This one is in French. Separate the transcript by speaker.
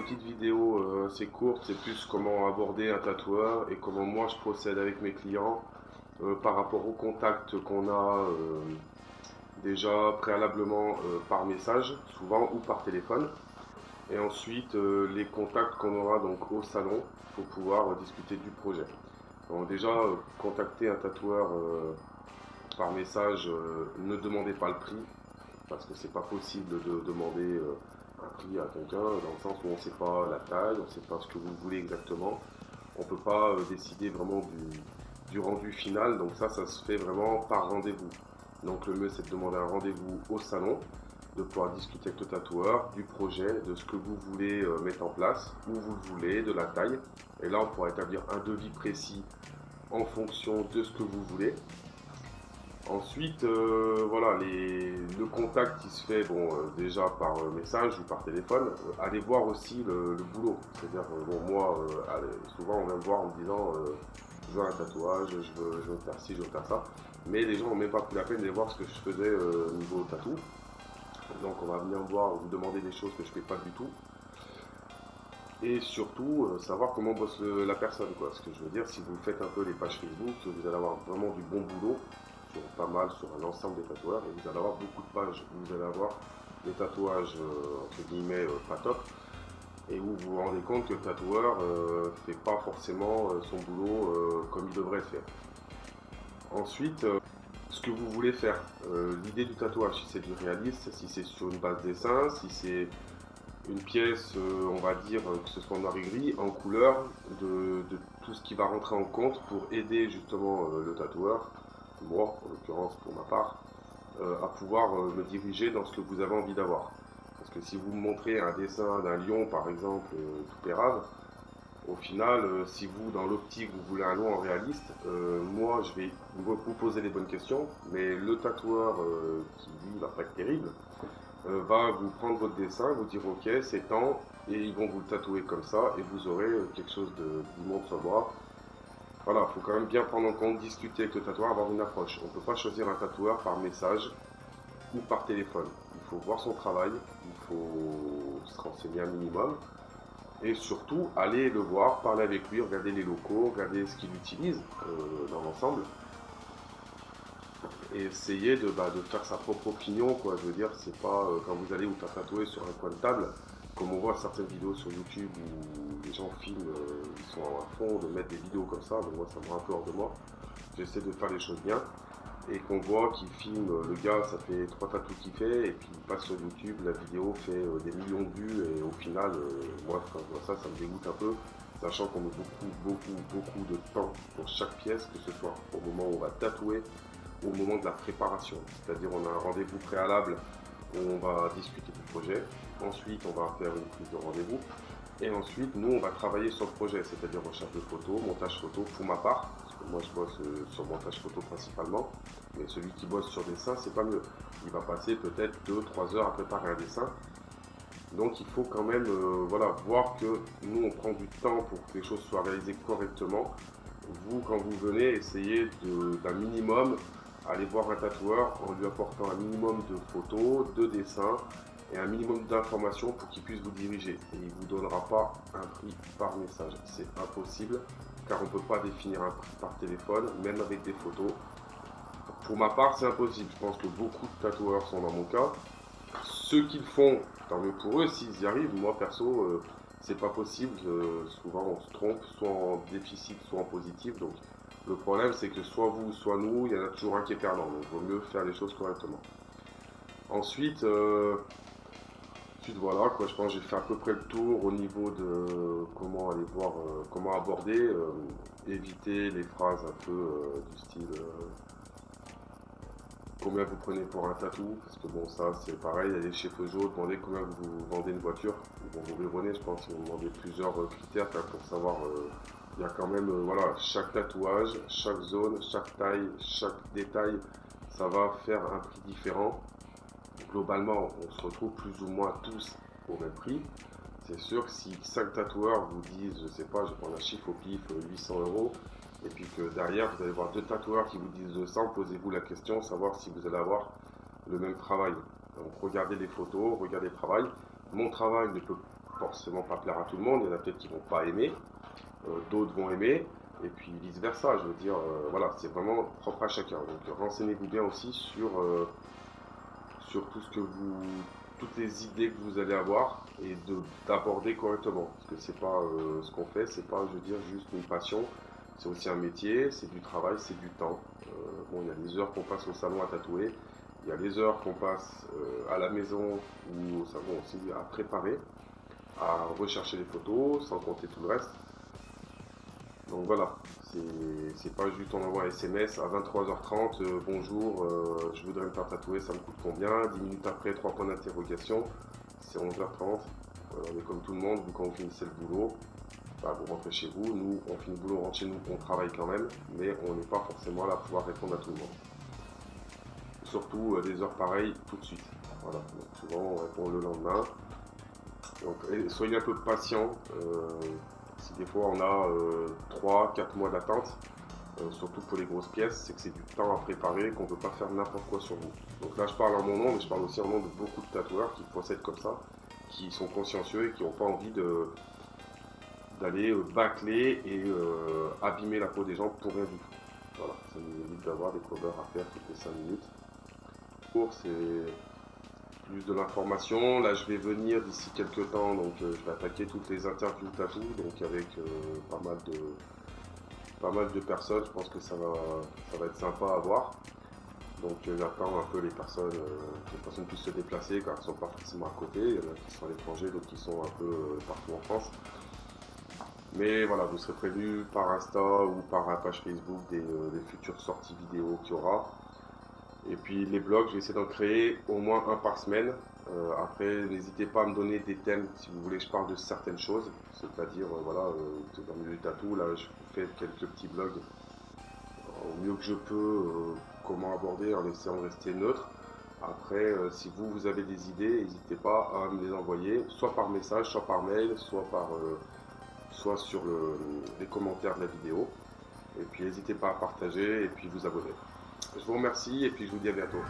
Speaker 1: une petite vidéo assez courte, c'est plus comment aborder un tatoueur et comment moi je procède avec mes clients par rapport au contact qu'on a déjà préalablement par message, souvent ou par téléphone, et ensuite les contacts qu'on aura donc au salon pour pouvoir discuter du projet. Donc déjà, contacter un tatoueur par message, ne demandez pas le prix, parce que c'est pas possible de demander un prix à quelqu'un, dans le sens où on ne sait pas la taille, on ne sait pas ce que vous voulez exactement. On ne peut pas décider vraiment du rendu final, donc ça se fait vraiment par rendez-vous. Donc le mieux c'est de demander un rendez-vous au salon, de pouvoir discuter avec le tatoueur du projet, de ce que vous voulez mettre en place, où vous le voulez, de la taille. Et là on pourra établir un devis précis en fonction de ce que vous voulez. Ensuite, voilà, le contact qui se fait bon, déjà par message ou par téléphone, allez voir aussi le boulot. C'est-à-dire, bon, moi, souvent on vient me voir en me disant je veux un tatouage, je veux faire ci, je veux faire ça. Mais les gens n'ont même pas pris la peine de voir ce que je faisais niveau tatou. Donc on va venir me voir, vous demander des choses que je ne fais pas du tout. Et surtout, savoir comment bosse la personne, quoi. Ce que je veux dire, si vous faites un peu les pages Facebook, vous allez avoir vraiment du bon boulot, sur pas mal, sur un ensemble des tatoueurs, et vous allez avoir beaucoup de pages. Vous allez avoir des tatouages, entre guillemets, pas top, et où vous vous rendez compte que le tatoueur fait pas forcément son boulot comme il devrait le faire. Ensuite, ce que vous voulez faire, l'idée du tatouage, si c'est du réaliste, si c'est sur une base dessin, si c'est une pièce, on va dire, que ce soit en noir et gris, en couleur, de tout ce qui va rentrer en compte pour aider justement le tatoueur, moi en l'occurrence pour ma part, à pouvoir me diriger dans ce que vous avez envie d'avoir. Parce que si vous me montrez un dessin d'un lion par exemple, tout pérave, au final, si vous, dans l'optique, vous voulez un lion en réaliste, moi je vais vous poser les bonnes questions, mais le tatoueur qui lui va pas être terrible, va vous prendre votre dessin, vous dire ok c'est temps, et ils vont vous le tatouer comme ça, et vous aurez quelque chose d'immonde sur le bras. Voilà, il faut quand même bien prendre en compte, discuter avec le tatoueur, avoir une approche. On ne peut pas choisir un tatoueur par message ou par téléphone. Il faut voir son travail, il faut se renseigner un minimum, et surtout aller le voir, parler avec lui, regarder les locaux, regarder ce qu'il utilise dans l'ensemble, et essayer de faire sa propre opinion, quoi. Je veux dire, c'est pas quand vous allez vous faire tatouer sur un coin de table, comme on voit certaines vidéos sur YouTube où les gens filment, ils sont à fond de mettre des vidéos comme ça, donc moi ça me rend un peu hors de moi. J'essaie de faire les choses bien, et qu'on voit qu'il filme, le gars ça fait 3 tatous qu'il fait, et puis il passe sur YouTube, la vidéo fait des millions de vues, et au final, moi quand je vois ça, ça me dégoûte un peu, sachant qu'on met beaucoup de temps pour chaque pièce, que ce soit au moment où on va tatouer, au moment de la préparation. C'est-à-dire on a un rendez-vous préalable où on va discuter du projet, ensuite on va faire une prise de rendez-vous, et ensuite nous on va travailler sur le projet, c'est-à-dire recherche de photos, montage photo pour ma part, parce que moi je bosse sur montage photo principalement, mais celui qui bosse sur dessin c'est pas mieux. Il va passer peut-être 2-3 heures à préparer un dessin. Donc il faut quand même voilà, voir que nous on prend du temps pour que les choses soient réalisées correctement. Vous, quand vous venez, essayez d'un minimum aller voir un tatoueur en lui apportant un minimum de photos, de dessins et un minimum d'informations pour qu'il puisse vous diriger. Et il ne vous donnera pas un prix par message. C'est impossible car on ne peut pas définir un prix par téléphone, même avec des photos. Pour ma part, c'est impossible. Je pense que beaucoup de tatoueurs sont dans mon cas. Ceux qui le font, tant mieux pour eux s'ils y arrivent. Moi, perso, c'est pas possible. Souvent, on se trompe, soit en déficit, soit en positif. Donc, le problème, c'est que soit vous, soit nous, il y en a toujours un qui est perdant. Donc, il vaut mieux faire les choses correctement. Ensuite, voilà, quoi, je pense que j'ai fait à peu près le tour au niveau de comment aller voir, comment aborder, éviter les phrases un peu du style combien vous prenez pour un tatou, parce que bon ça c'est pareil, allez chez Peugeot, demandez combien vous vendez une voiture, ils vont vous raisonner, je pense, ils vont demander plusieurs critères pour savoir, il y a quand même, voilà, chaque tatouage, chaque zone, chaque taille, chaque détail, ça va faire un prix différent. Globalement, on se retrouve plus ou moins tous au même prix. C'est sûr que si 5 tatoueurs vous disent, je sais pas, je prends un chiffre au pif, 800 euros, et puis que derrière vous allez voir 2 tatoueurs qui vous disent 200, posez-vous la question, savoir si vous allez avoir le même travail. Donc regardez les photos, regardez le travail. Mon travail ne peut forcément pas plaire à tout le monde, il y en a peut-être qui vont pas aimer, d'autres vont aimer, et puis vice versa, je veux dire, voilà, c'est vraiment propre à chacun. Donc renseignez-vous bien aussi sur tout ce que toutes les idées que vous allez avoir et d'aborder correctement. Parce que c'est pas ce qu'on fait, c'est pas, je veux dire, juste une passion, c'est aussi un métier, c'est du travail, c'est du temps. Bon, il y a les heures qu'on passe au salon à tatouer, il y a les heures qu'on passe à la maison ou au salon aussi à préparer, à rechercher les photos, sans compter tout le reste. Donc voilà, c'est pas juste on envoie un SMS à 23h30, bonjour, je voudrais me faire tatouer, ça me coûte combien? 10 minutes après, 3 points d'interrogation, c'est 11h30, on est comme tout le monde, vous quand vous finissez le boulot, bah, vous rentrez chez vous, nous on finit le boulot, on rentre chez nous, on travaille quand même, mais on n'est pas forcément là pour pouvoir répondre à tout le monde. Surtout des heures pareilles tout de suite. Voilà, donc souvent on répond le lendemain. Donc soyez un peu patient. Si des fois on a 3-4 mois d'attente, surtout pour les grosses pièces, c'est que c'est du temps à préparer, qu'on ne peut pas faire n'importe quoi sur vous. Donc là je parle en mon nom, mais je parle aussi en nom de beaucoup de tatoueurs qui procèdent comme ça, qui sont consciencieux et qui n'ont pas envie d'aller bâcler et abîmer la peau des gens pour rien du tout. Voilà, ça nous évite d'avoir des covers à faire toutes les 5 minutes. C'est plus de l'information. Là, je vais venir d'ici quelques temps, donc je vais attaquer toutes les interviews tatou, donc avec pas mal de personnes. Je pense que ça va être sympa à voir. Donc j'attends un peu les personnes, que les personnes puissent se déplacer car elles ne sont pas forcément à côté. Il y en a qui sont à l'étranger, d'autres qui sont un peu partout en France. Mais voilà, vous serez prévenus par Insta ou par la page Facebook des futures sorties vidéo qu'il y aura. Et puis les blogs, je vais essayer d'en créer au moins un par semaine. Après, n'hésitez pas à me donner des thèmes si vous voulez que je parle de certaines choses. C'est-à-dire, voilà, dans le milieu du tatou, là, je vous fais quelques petits blogs au mieux que je peux, comment aborder en essayant de rester neutre. Après, si vous avez des idées, n'hésitez pas à me les envoyer, soit par message, soit par mail, soit sur les commentaires de la vidéo. Et puis n'hésitez pas à partager et puis vous abonner. Je vous remercie et puis je vous dis à bientôt.